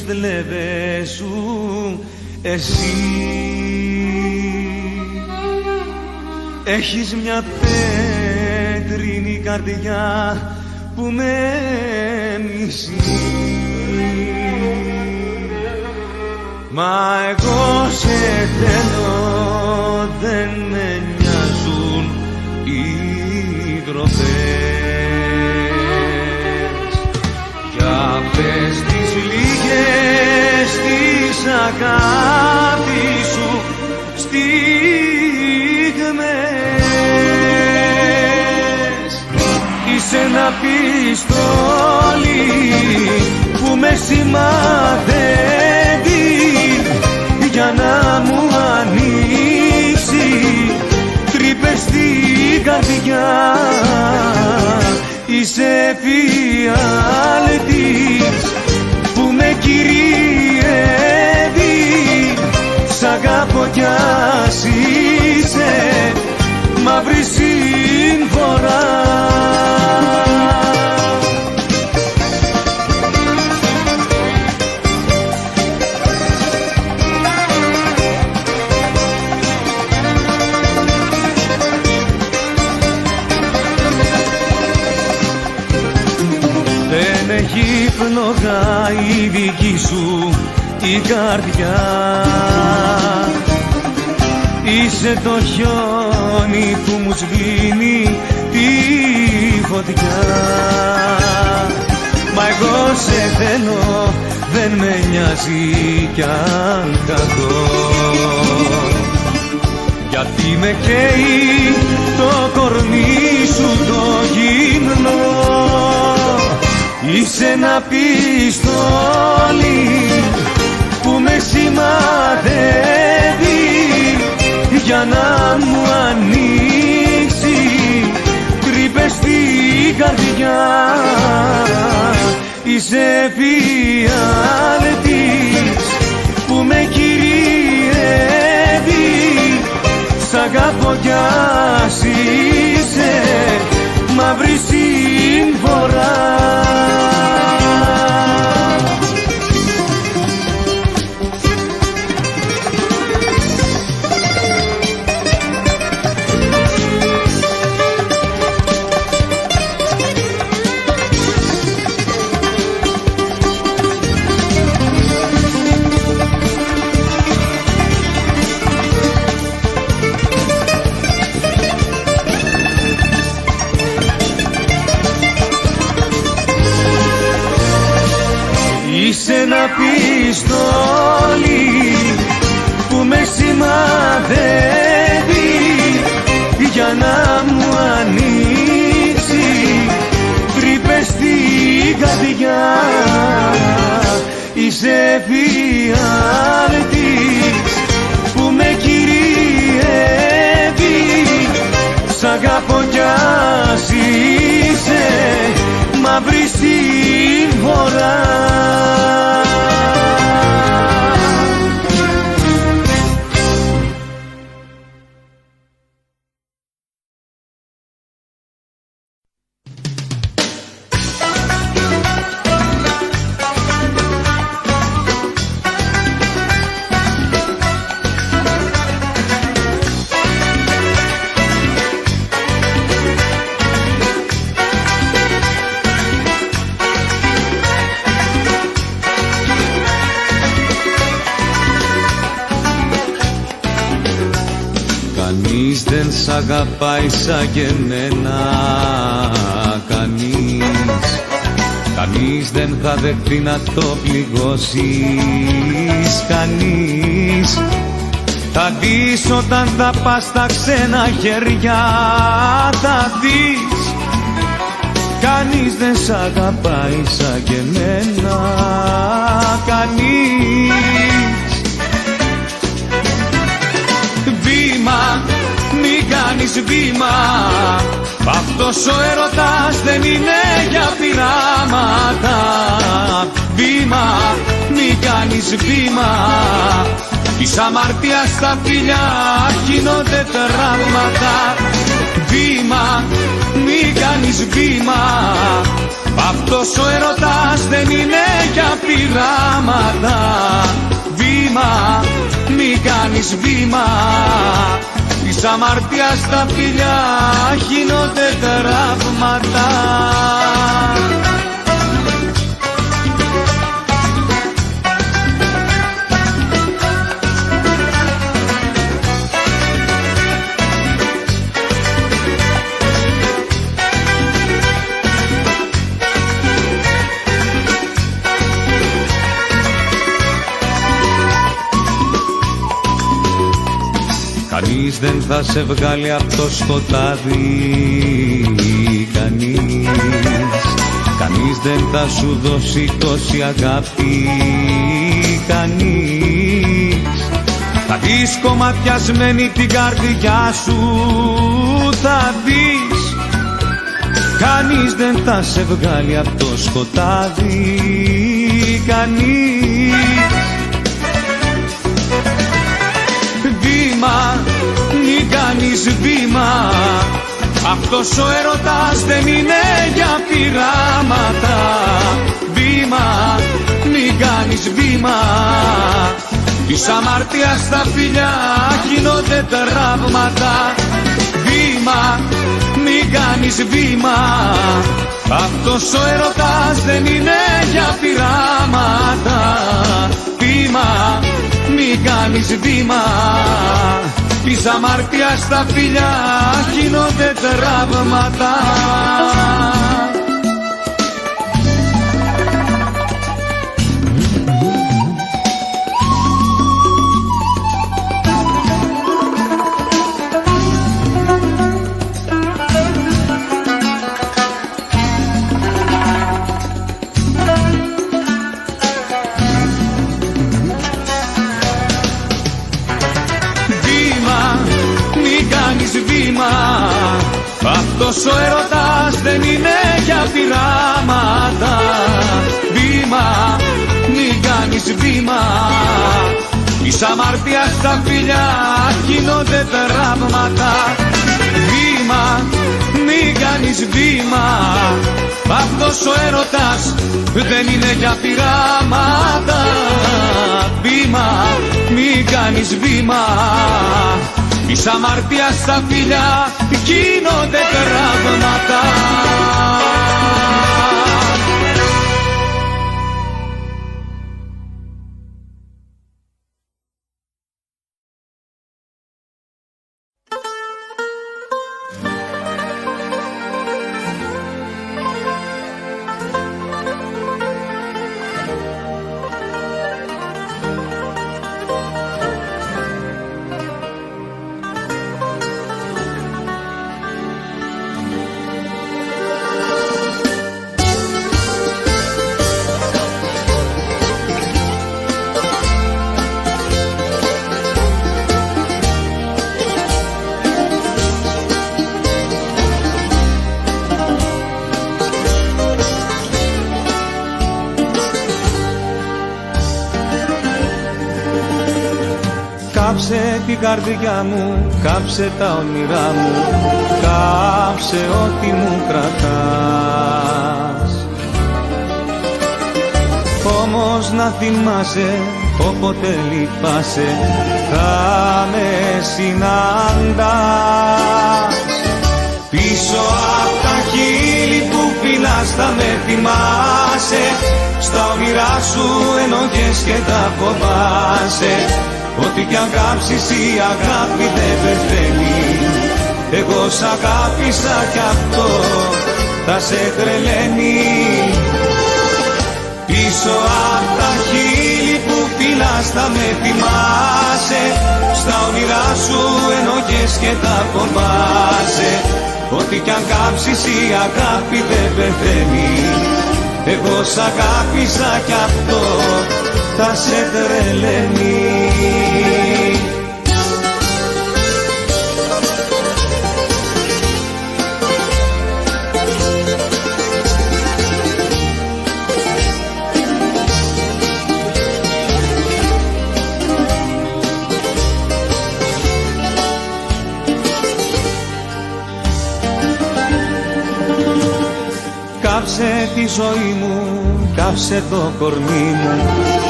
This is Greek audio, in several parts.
φλέβες σου εσύ. Έχεις μια πέτρινη καρδιά που με μισεί, μα εγώ σε θέλω, δεν με νοιάζουν οι ντροπές. Για αυτές τις λίγες της αγάπης σου στιγμές, είσαι ένα πιστόλι που με σημαδεύει για να μου ανοίξει τρύπες στην καρδιά. Είσαι εφιάλτης που με κυριεύει, σ' αγαπώ κι ας είσαι μαύρη σύμφορα. Έχει φλόγα η δική σου η καρδιά, είσαι το χιόνι που μου σβήνει τη φωτιά. Μα εγώ σε θέλω, δεν με νοιάζει κι αν καθώ, γιατί με καίει το κορμί σου το γυμνό. Είσαι ένα πιστόλι που με σημαδεύει για να μου ανοίξει τρύπες στην καρδιά. Είσαι εφιάλτης που με κυριεύει, σ' αγαπώ κι ας είσαι μαύρη σύμφορα. Είσαι ένα πιστόλι που με σημαδεύει για να μου ανοίξει τρύπες στην καρδιά. Είσαι εφιάλτης που με κυριεύει, σ' αγαπώ κι ας είσαι μαύρη σύμφορα. Κανείς δεν σ' αγαπάει σαν και εμένα, κανείς δεν θα δεχτεί να το πληγώσεις, κανείς. Θα δεις όταν θα πας στα ξένα χέρια, θα δεις. Κανείς δεν σ' αγαπάει σαν και εμένα, κανείς. Βήμα, μη κάνεις βήμα, αυτός ο έρωτας δεν είναι για πειράματα. Βήμα, μη κάνεις βήμα, της αμαρτίας στα φιλιά γίνονται τραύματα. Βήμα, μη κάνεις βήμα, αυτός ο έρωτας δεν είναι για πειράματα. κάνεις βήμα, της αμαρτίας στα φιλιά γίνονται τραύματα. Κανείς δεν θα σε βγάλει από το σκοτάδι, κανείς δεν θα σου δώσει τόση αγάπη, κανείς. Θα δεις κομματιασμένη την καρδιά σου, θα δεις. Κανείς δεν θα σε βγάλει από το σκοτάδι, κανείς. Βήμα, μη κάνεις βήμα, αυτός ο έρωτας δεν είναι για πειράματα. Βήμα, μη κάνεις βήμα, της αμαρτίας στα φιλιά γίνονται τραύματα. Βήμα, μη κάνεις βήμα, αυτός ο έρωτας δεν είναι για πειράματα. Βήμα, μη κάνεις βήμα, της αμαρτίας στα φιλιά γίνονται τραύματα. Αυτός ο έρωτας δεν είναι για πειράματα. Βήμα, μη κάνεις βήμα, της αμαρτίας στα φιλιά γίνονται τραύματα. Βήμα, μη κάνεις βήμα, αυτός ο έρωτας δεν είναι για πειράματα. Βήμα, μη κάνεις βήμα, της αμαρτίας στα φιλιά γίνονται τραύματα. Κάψε την καρδιά μου, κάψε τα όνειρά μου, κάψε ό,τι μου κρατάς. Όμως να θυμάσαι, όποτε λυπάσαι, θα με συναντάς. Πίσω απ' τα χείλη που φυλάς θα με θυμάσαι, στα όνειρά σου ενοχές και τα φοβάσαι. Ό,τι κι αν κάψεις η αγάπη δεν πεθαίνει, εγώ σ' αγάπησα κι αυτό θα σε τρελαίνει. Πίσω απ' τα χείλη που φυλάς θα με θυμάσαι, στα όνειρά σου ενοχές και τα φοβάσαι. Ό,τι κι αν κάψεις η αγάπη δεν πεθαίνει, εγώ σ' αγάπησα κι αυτό θα σε τρελαίνει. Κάψε τη ζωή μου, κάψε το κορμί μου,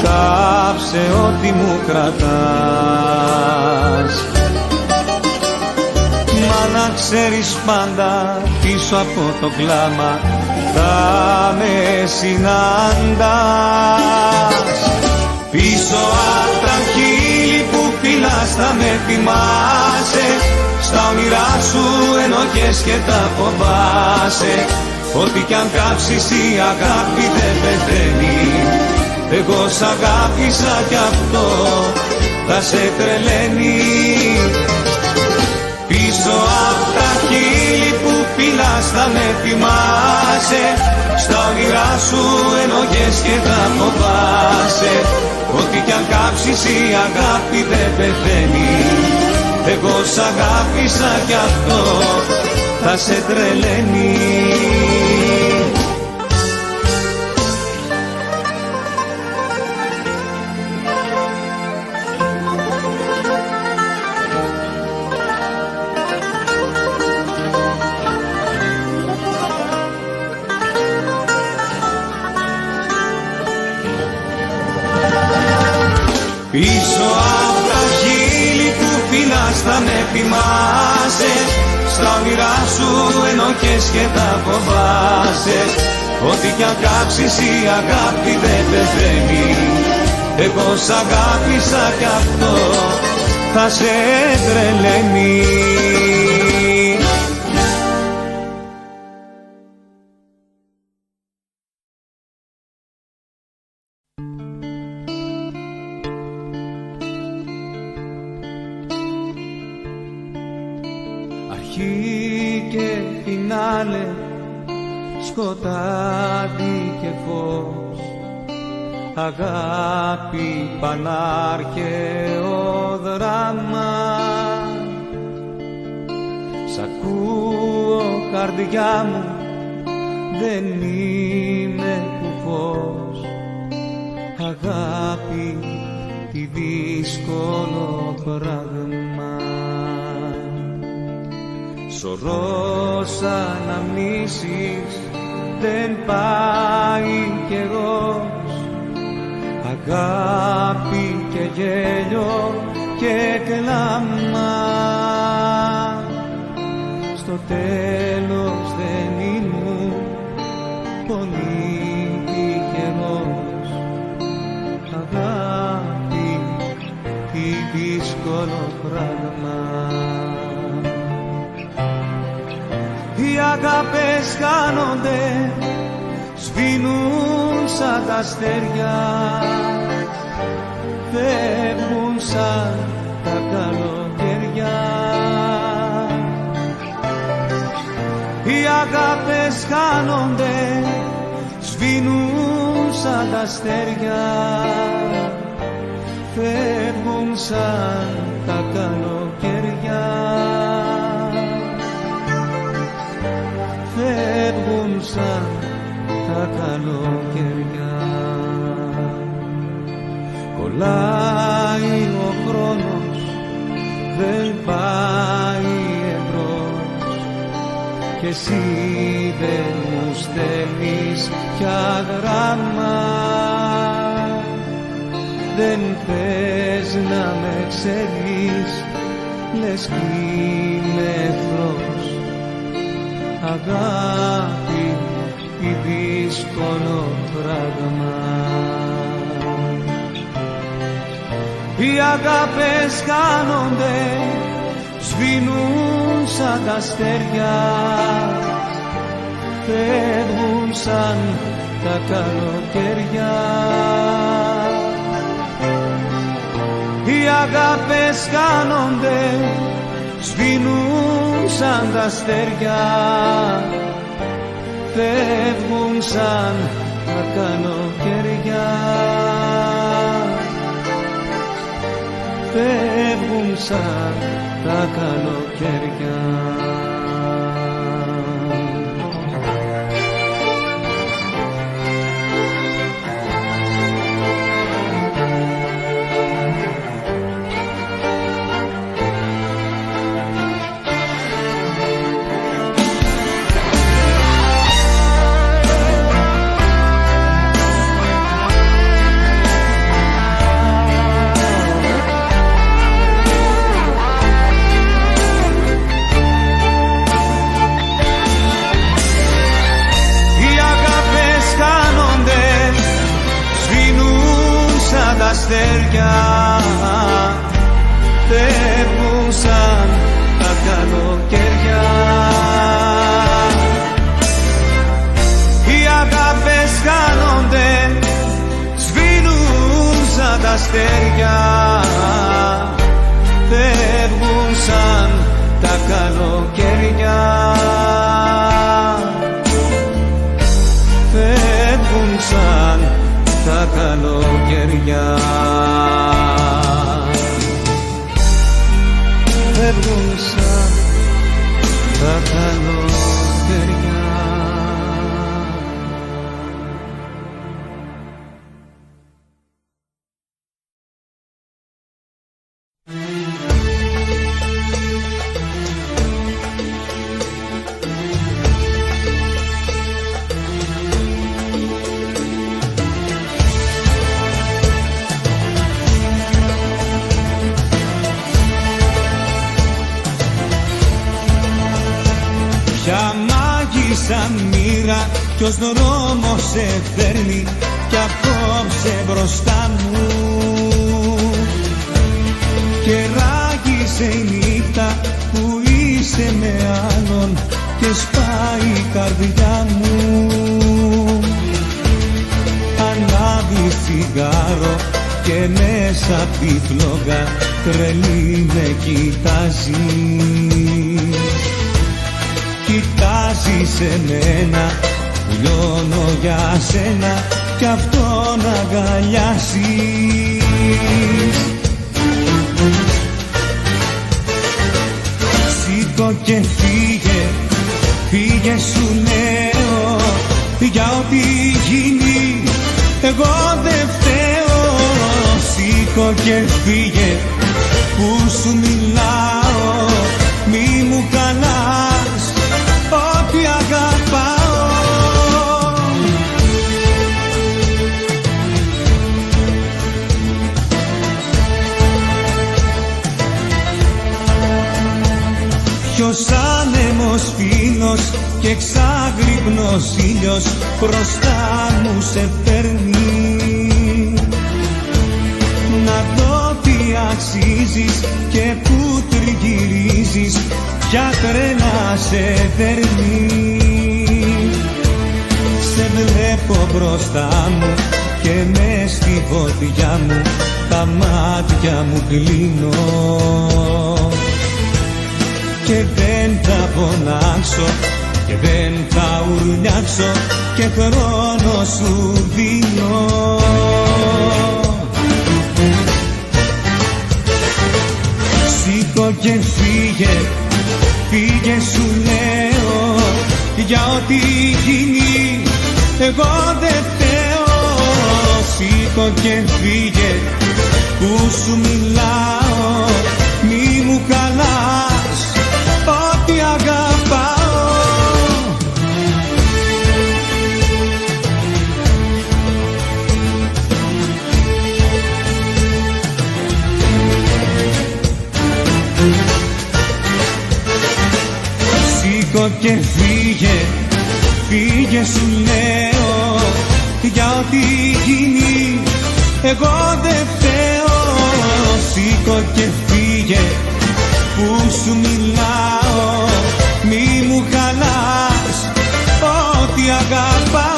κάψε απόψε ό,τι μου κρατάς. Μα να ξέρεις πάντα πίσω από το κλάμα θα με συναντάς. Πίσω απ' τα χείλη που φυλάς θα με θυμάσαι, στα όνειρά σου ενοχές και τα φοβάσαι. Ό,τι κι αν κάψεις η αγάπη δεν πεθαίνει, εγώ σ' αγάπησα κι αυτό θα σε τρελαίνει. Πίσω απ' τα χείλη που φυλάς θα με θυμάσαι, στα όνειρά σου ενοχές και τα φοβάσαι. Ό,τι κι αν κάψεις η αγάπη δεν πεθαίνει, εγώ σ' αγάπησα κι αυτό θα σε τρελαίνει. Πίσω απ' τα χείλη που φυλάς θα με θυμάσαι, στα όνειρά σου ενοχές και τα φοβάσαι. Ό,τι κι αν κάψεις η αγάπη δεν πεθαίνει, εγώ σ' αγάπησα κι αυτό θα σε τρελαίνει. Αρχή και φινάλε, σκοτάδι και φως, αγάπη πανάρχαιο δράμα. Σ' ακούω καρδιά μου, δεν είμαι κουφός, αγάπη τι δύσκολο πράγμα. Σωρός αναμνήσεις, δεν πάει καιρός, αγάπη και γέλιο και κλάμα. Στο τέλος δεν ήμουν πολύ τυχερός, αγάπη τι δύσκολο πράγμα. Οι αγάπες χάνονται, σβήνουν σαν τα αστέρια, φεύγουν σαν τα καλοκαιριά. Οι αγάπες χάνονται, σβήνουν σαν τα αστέρια, φεύγουν σαν τα καλοκαιριά. Φεύγουν σαν τα καλοκαιριά. Κολλάει ο χρόνος, δεν πάει εμπρός, κι εσύ δεν μου στέλνεις πια γράμμα. Δεν θες να με ξέρεις, λες κι είμαι εχθρός, αγάπη τι δύσκολο πράγμα. Οι αγάπες χάνονται, σβήνουν σαν τα αστέρια, φεύγουν σαν τα καλοκαιριά. Οι αγάπες χάνονται, σβήνουν σαν τα αστέρια, φεύγουν σαν τα καλοκαιριά. Φεύγουν σαν τα καλοκαιριά. αστέρια φεύγουν σαν τα καλοκαίρια. Οι αγάπες χάνονται, σβήνουν σαν τα αστέρια, φεύγουν σαν τα καλοκαίρια, φεύγουν σαν τα καλοκαίρια, φεύγουν σαν τα καλοκαίρια. Ποια μάγισσα μοίρα, ποιος δρόμος σε φέρνει κι απόψε μπροστά μου. Και ράγισε η νύχτα που είσαι με άλλον και σπάει η καρδιά μου. Ανάβει τσιγάρο και μέσα απ' τη φλόγα τρελή με κοιτάζει. Κοιτάζεις εμένα, λιώνω για σένα κι αυτόν αγκαλιάζεις. Σήκω και φύγε, φύγε σου λέω, για ό,τι γίνει εγώ δεν φταίω. Σήκω και φύγε, που σου μιλάω, μη μου καλάς ό,τι αγαπάω. Ποιος άνεμος φίλος και εξάγρυπνος ήλιος μπροστά μου σε φέρνει. Να δω τι αξίζεις και που τριγυρίζεις, ποια τρένα σε δέρνει. Σε βλέπω μπροστά μου και μες στη φωτιά μου τα μάτια μου κλείνω. Και δεν θα φωνάξω και δεν θα ουρλιάξω και χρόνο σου δίνω. Σήκω και φύγε, φύγε σου λέω, για ό,τι γίνει εγώ δεν φταίω. Σήκω και φύγε, που σου μιλάω, μη μου καλάς ό,τι αγαπάω. Σήκω και φύγε, φύγε σου λέω, για ό,τι γίνει εγώ δεν φταίω. Σήκω και φύγε, που σου μιλάω, μη μου χαλάς ό,τι αγαπάω.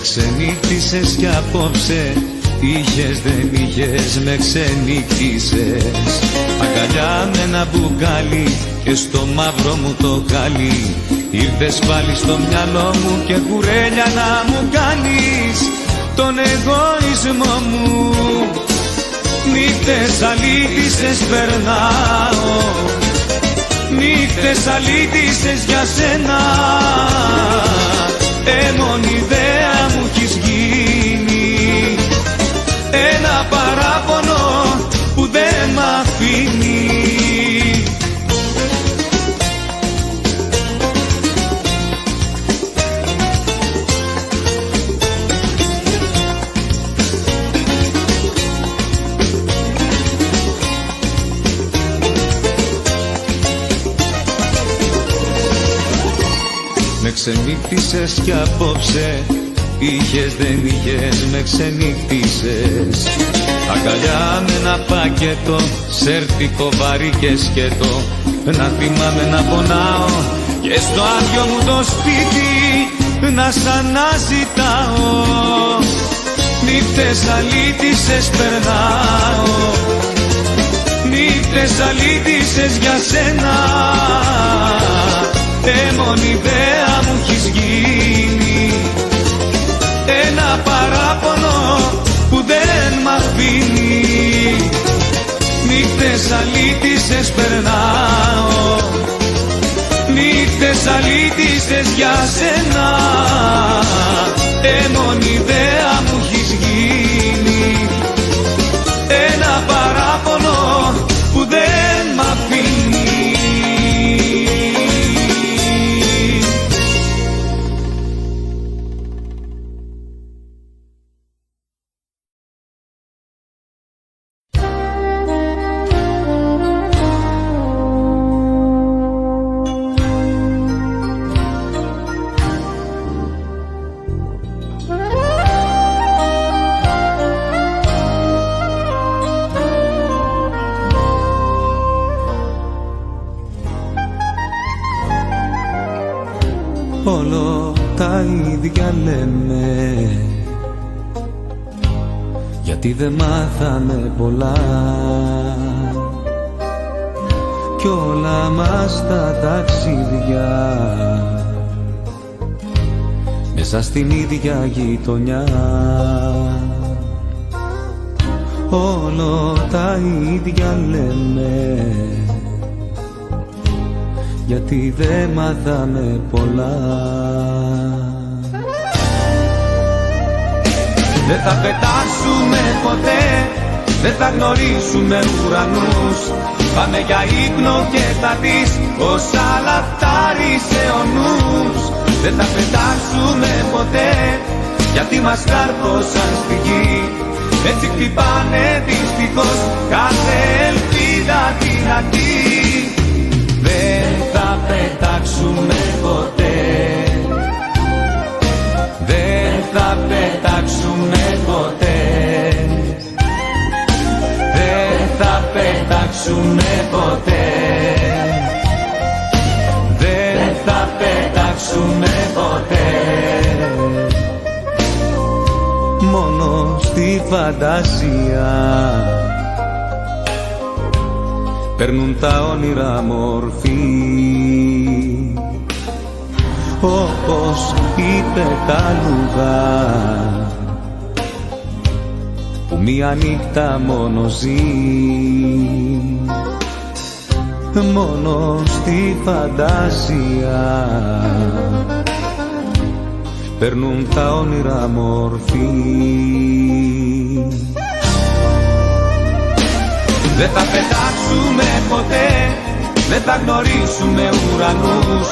Ξενύχτησες κι απόψε, είχες δεν είχες, με ξενύχτησες. Αγκαλιά με ένα μπουκάλι και στο μαύρο μου το χάλι. Ήρθες πάλι στο μυαλό μου και κουρέλια να μου κάνεις τον εγωισμό μου. Νύχτες αλήτησες περνάω, νύχτες αλήτησες για σένα. Μόνη ιδέα μου έχεις γίνει, ένα παράδειγμα παράπονο που δεν μ' αφήνει. Με ξενύχτησες κι απόψε, είχες δεν είχες, με ξενύχτησες. Αγκαλιά με ένα πακέτο, σέρτικο βαρύ και σκέτο. Να θυμάμαι να πονάω και στο άδειο μου το σπίτι να σ' αναζητάω. Νύχτες αλήτησες περνάω, νύχτες αλήτησες για σένα. Μόνη ιδέα μου έχεις γίνει, ένα παράπονο που δεν μ' αφήνει. Νύχτες αλήτησες περνάω, νύχτες αλήτησες για σένα. Μόνη ιδέα μου έχεις γίνει, ένα παράπονο που δεν μ' αφήνει. Όλο τα ίδια λέμε, γιατί δεν μάθαμε πολλά κι όλα μας τα ταξίδια μέσα στην ίδια γειτονιά. Όλο τα ίδια λέμε, γιατί δεν μάθαμε πολλά. Δεν θα πετάσουμε ποτέ, δεν θα γνωρίσουμε ουρανούς. Πάμε για ύπνο και θα δεις πως αλαχτάρισε ο νους. Δεν θα πετάσουμε ποτέ, γιατί μας κάρφωσαν στη γη. Έτσι χτυπάνε δυστυχώς κάθε ελπίδα δυνατή. Δεν θα πετάξουμε ποτέ, δεν θα πετάξουμε ποτέ, δεν θα πετάξουμε ποτέ, δεν θα πετάξουμε ποτέ. Μόνο στη φαντασία παίρνουν τα όνειρα μορφή, όπως η πετάλουδα που μία νύχτα μόνο ζει. Μόνο στη φαντασία παίρνουν τα όνειρα μορφή. Δεν θα πετάξουμε ποτέ, δεν θα γνωρίσουμε ουρανούς.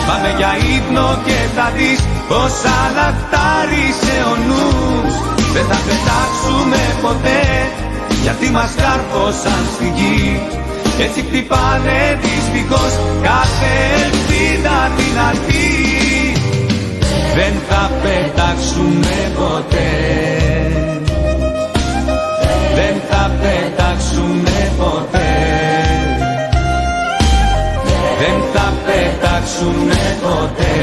Πάμε για ύπνο και θα δεις πως αλαχτάρισε ο νους. Δεν θα πετάξουμε ποτέ, γιατί μας κάρφωσαν στη γη. Έτσι χτυπάνε δυστυχώς κάθε ελπίδα δυνατή. Δεν θα πετάξουμε ποτέ, δεν θα πετάξουμε ποτέ, δεν θα πετάξουμε ποτέ,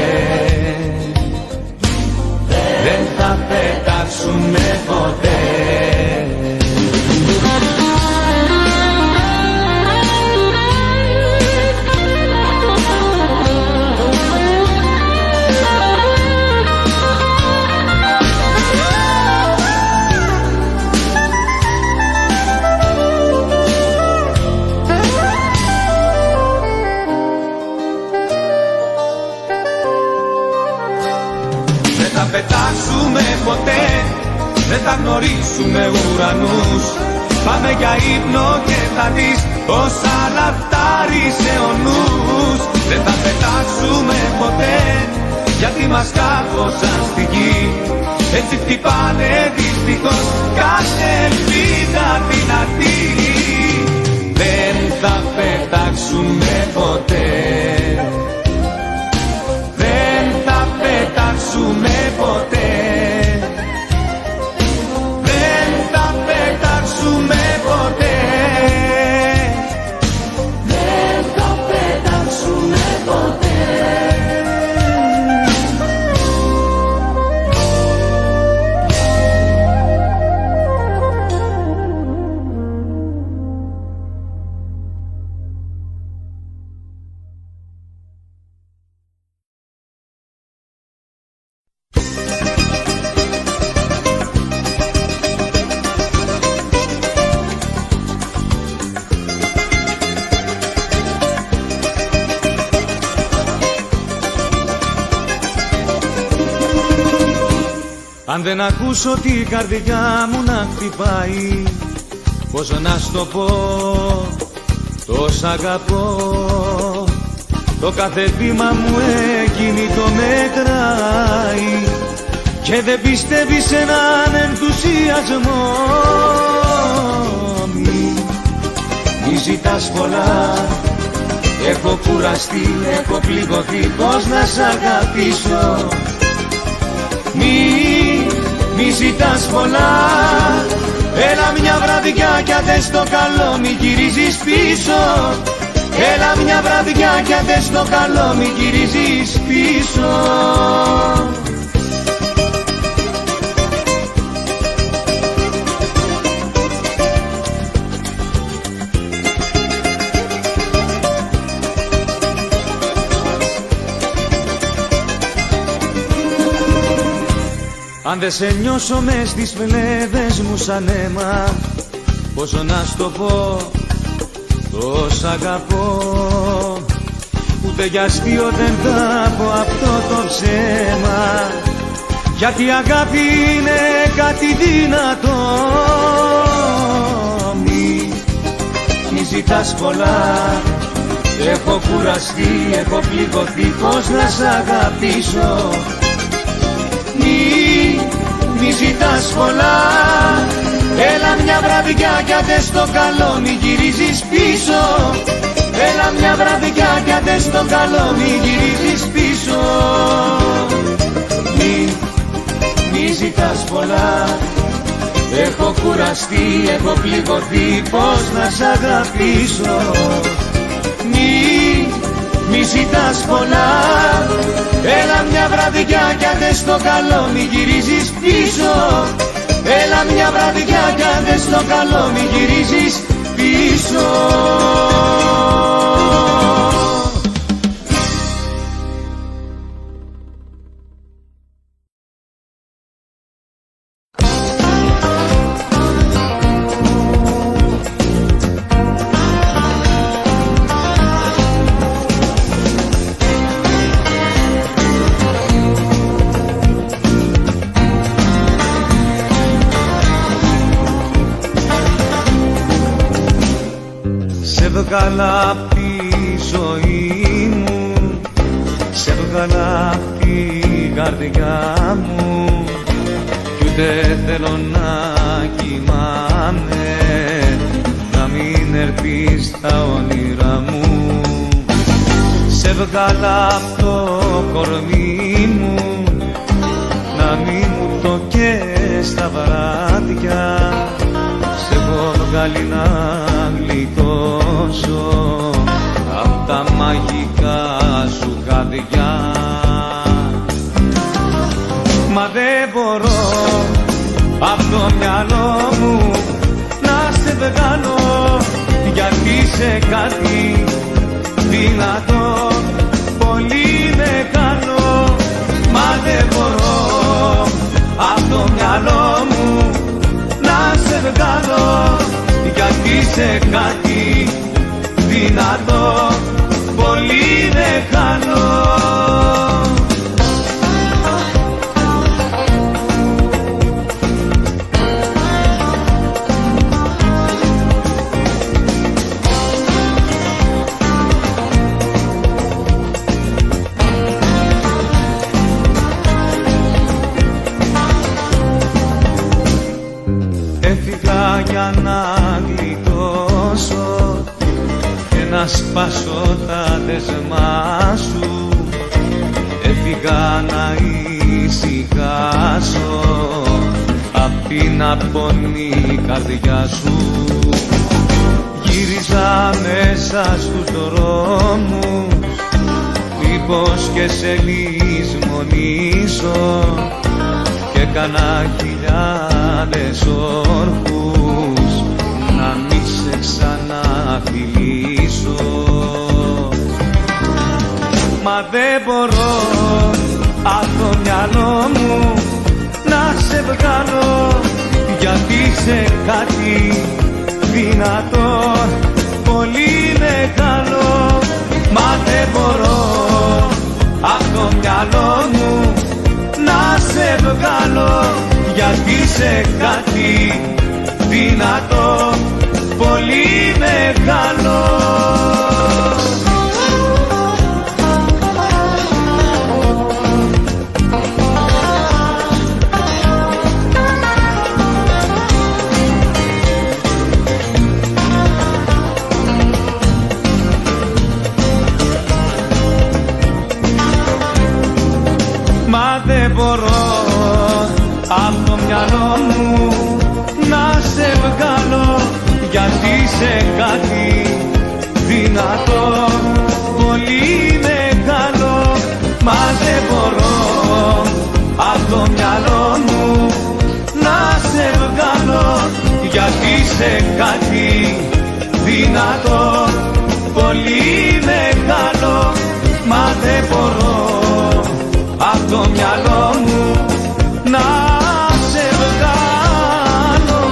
δεν θα πετάξουμε ποτέ. Δεν θα πετάξουμε ποτέ, δεν θα γνωρίσουμε ουρανούς. Πάμε για ύπνο και θα δεις πως αναφτάρισε ο νους. Δεν θα πετάξουμε ποτέ γιατί μας κάκωσαν στη γη. Έτσι χτυπάνε δυστυχώς κάθε ελπίδα δυνατή. Δεν θα πετάξουμε ποτέ, δεν θα πετάξουμε ποτέ, δεν θα πετάξουμε ποτέ, δεν θα πετάξουμε ποτέ. Αν δεν ακούσω την καρδιά μου να χτυπάει, πώς να στο πω, το σ' αγαπώ. Το κάθε βήμα μου εκείνη το μετράει και δεν πιστεύει σε έναν ενθουσιασμό. Μη ζητάς πολλά, έχω κουραστεί, έχω πληγωθεί, πώς να σ' αγαπήσω. Μη ζητάς πολλά, έλα μια βραδιά κι αν θες το καλό μη γυρίζεις πίσω. Έλα μια βραδιά κι αν θες το καλό μη γυρίζεις πίσω. Αν δεν σε νιώσω μες στις φλέβες μου σαν αίμα, πόσο να στο πω, το σ' αγαπώ. Ούτε για αστείο δεν θα πω αυτό το ψέμα, γιατί η αγάπη είναι κάτι δυνατό. Μη ζητάς πολλά, έχω κουραστεί, έχω πληγωθεί, πώς να σ' αγαπήσω. Μη ζητάς πολλά, έλα μια βραδιά κι αν θες το καλό μη γυρίζεις πίσω. Έλα μια βραδιά κι αν θες το καλό μη γυρίζεις πίσω. Μη ζητάς πολλά, έχω κουραστεί, έχω πληγωθεί, πώς να σ' αγαπήσω. Μη ζητάς πολλά, έλα μια βραδιά κι αν θες το καλό μη γυρίζεις πίσω. Έλα μια βραδιά κι αν θες το καλό μη γυρίζεις πίσω. Έβγαλα απ' τη ζωή μου, σε έβγαλα απ' την καρδιά μου, κι ούτε θέλω να κοιμάμαι, να μην έρθεις στα όνειρά μου. Σε έβγαλα απ' το κορμί μου, να μην μου το καίες τα βράδια. Σε έχω βγάλει να γλιτώσω απ' τα μαγικά σου χαδιά. Μα δεν μπορώ απ' το μυαλό μου να σε βγάλω, γιατί είσαι κάτι δυνατό, πολύ μεγάλο. Μα δεν μπορώ απ' το μυαλό μου να σε βγάλω, γιατί είσαι κάτι δυνατό, πολύ μεγάλο. γλιτώσω και να σπάσω τα δεσμά σου. Έφυγα να ησυχάσω απ' την απονή καρδιά σου. Γύριζα μέσα στους δρόμους, μήπως και σε λησμονήσω, και έκανα χιλιάδες όρκους να μη σε ξαναφιλήσω. Μα δεν μπορώ απ' το μυαλό μου να σε βγάλω, γιατί είσαι κάτι δυνατό, πολύ μεγάλο. Μα δεν μπορώ απ' το μυαλό μου να σε βγάλω, γιατί είσαι κάτι δυνατό, πολύ μεγάλο. Μα δεν μπορώ απ' το μυαλό μου να σε βγάλω, γιατί είσαι κάτι δυνατό, πολύ μεγάλο. Μα δεν μπορώ απ' το μυαλό μου να σε βγάλω, γιατί είσαι κάτι δυνατό, πολύ μεγάλο. Μα δεν μπορώ απ' το μυαλό μου να σε βγάλω.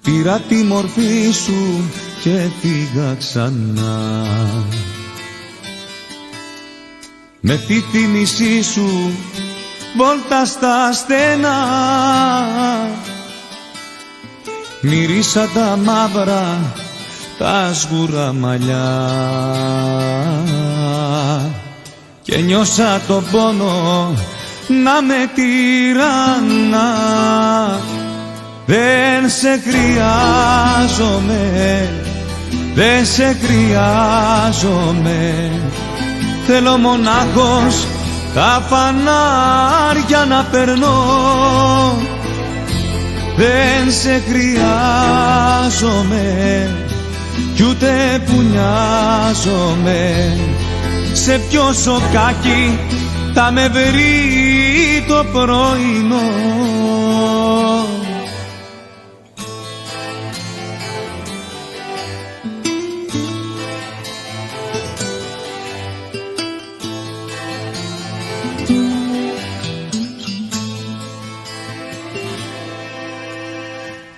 Πήρα τη μορφή σου και φύγα ξανά, με τη θύμησή σου βόλτα στα στενά. Μυρίσα τα μαύρα, τα σγουρά μαλλιά, και νιώσα τον πόνο να με τυραννά. Δεν σε χρειάζομαι, δεν σε χρειάζομαι, θέλω μονάχος τα φανάρια να περνώ. Δεν σε χρειάζομαι κι ούτε που νοιάζομαι, σε ποιο σοκάκι θα με βρει το πρωινό.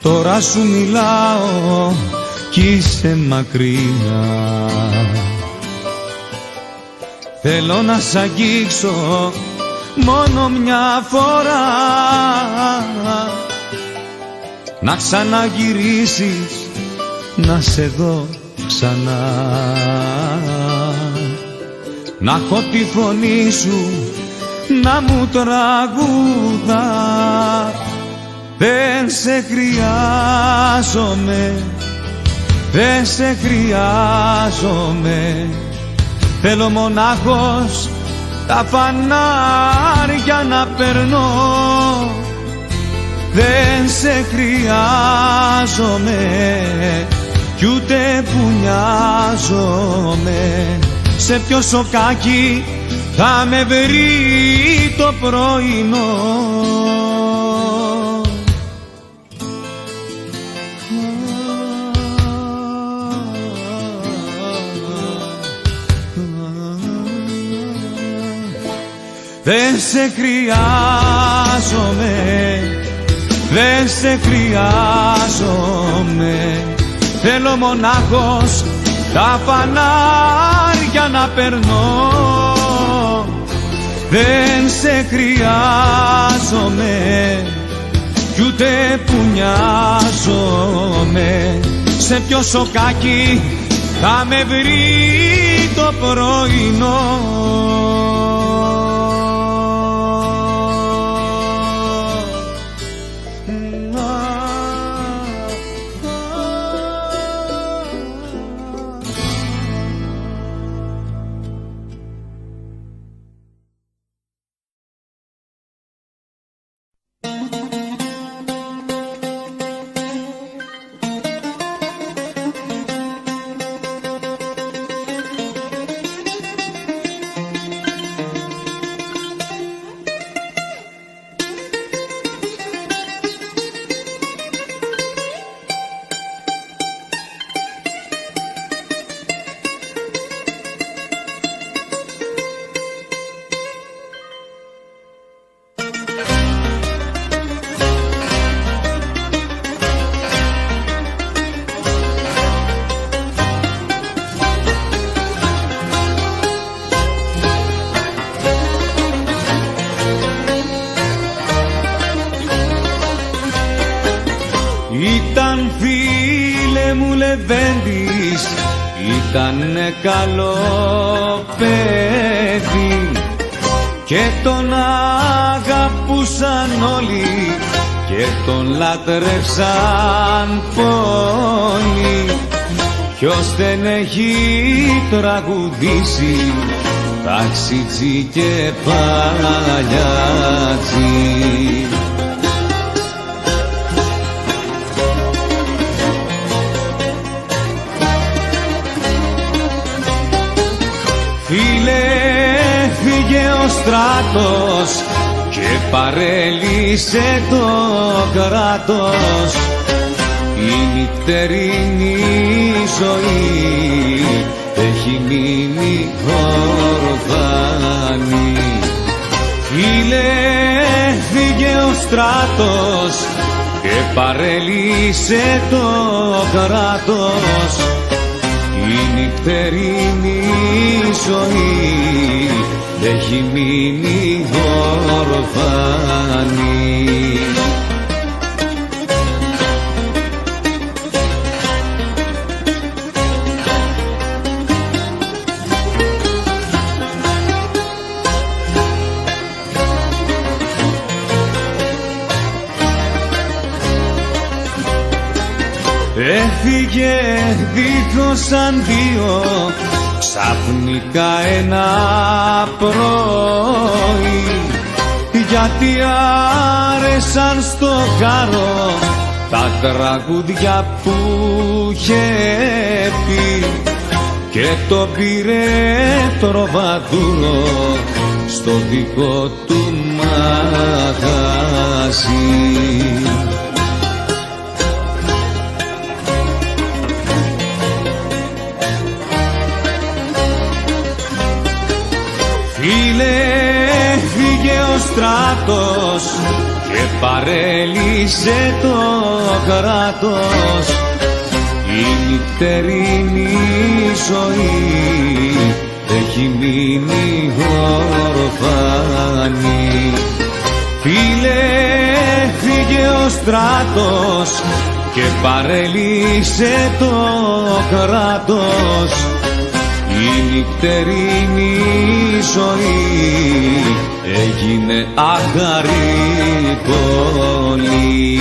Τώρα σου μιλάω κι είσαι μακριά, θέλω να σ' αγγίξω μόνο μια φορά, να ξαναγυρίσεις, να σε δω ξανά, να έχω τη φωνή σου να μου τραγουδά. Δεν σε χρειάζομαι, δεν σε χρειάζομαι, θέλω μονάχος τα φανάρια να περνώ. Δεν σε χρειάζομαι κι ούτε που νοιάζομαι, σε ποιο σοκάκι θα με βρει το πρωινό. Δεν σε χρειάζομαι, δεν σε χρειάζομαι. Θέλω μονάχος τα φανάρια να περνώ. Δεν σε χρειάζομαι κι ούτε που νοιάζομαι. Σε ποιο σοκάκι θα με βρει το πρωινό. Ήταν φίλε μου λεβέντης, ήτανε καλό παιδί και τον αγαπούσαν όλοι και τον λατρεύσαν πολύ. Ποιος δεν έχει τραγουδήσει ταξιτζή και παλιάτζι. Φίλε, φύγε ο στράτος και παρέλυσε το κράτος. Η νυχτερινή ζωή έχει μείνει ορφανή. Φίλε, φύγε ο στράτος και παρέλυσε το κράτος. Η νυχτερινή ζωή έχει μείνει ορφανή. Έφυγε δίχως αντίο ξαφνικά ένα πρωί, γιατί άρεσαν στο χάρο τα τραγούδια που είχε πει και το πήρε τροβαδούρο στο δικό του μαγαζί. Φίλε, φύγε ο στράτος και παρέλυσε το κράτος. Η νυχτερινή ζωή έχει μείνει ορφανή. Φίλε, φύγε ο στράτος και παρέλυσε το κράτος. Η νυχτερινή ζωή έγινε άχαρη πολύ.